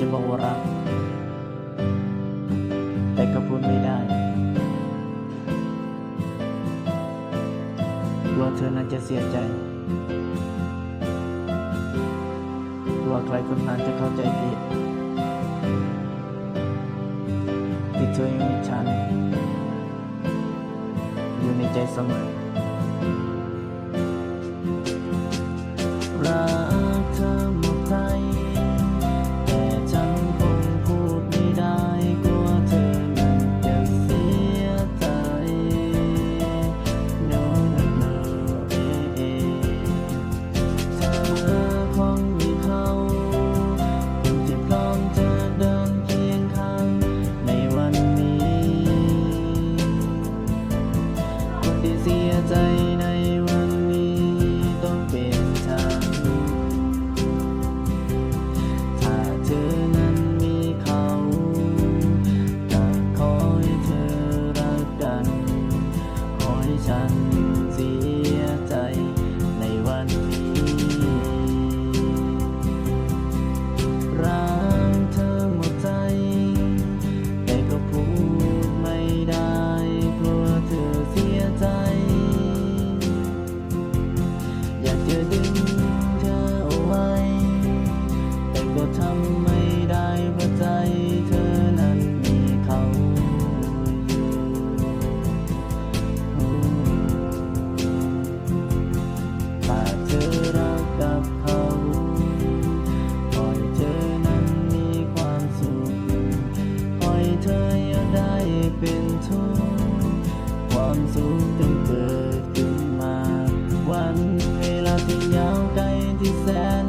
จะบอกว่ารักแต่ก็พูดไม่ได้กลัวเธอนั้นจะเสียใจกลัวใครคนนั้นจะเข้าใจผิดที่เธอยังมีฉันอยู่ในใจเสมอรักเธอหมดใจแต่ฉันคงพูดไม่ได้กลัวเธอนั้นจะเสียใจ No no no เธอคงมีเขาคนที่พร้อมจะเดินเคียงข้างในวันนี้คนที่เสียใจในวันนี้ต้องเป็นฉันถ้าเธอนั้นมีเขาก็ขอให้เธอรักกันขอให้ฉันเสียใจในวันนี้รักเธอหมดใจแต่ก็พูดไม่ได้กลัวเธอเสียใจอยากจะดึงเธอเอาไว้แต่ก็ทำไม่ได้เพราะใจเธอนั้นมีเขาอยู่ถ้าเธอรักกับเขาปล่อยเธอนั้นมีความสุขปล่อยเธออย่าได้เป็นทุกข์ความสุขจึงเกิดขึ้นมาวันเวลาที่ยาวไกลที่แสน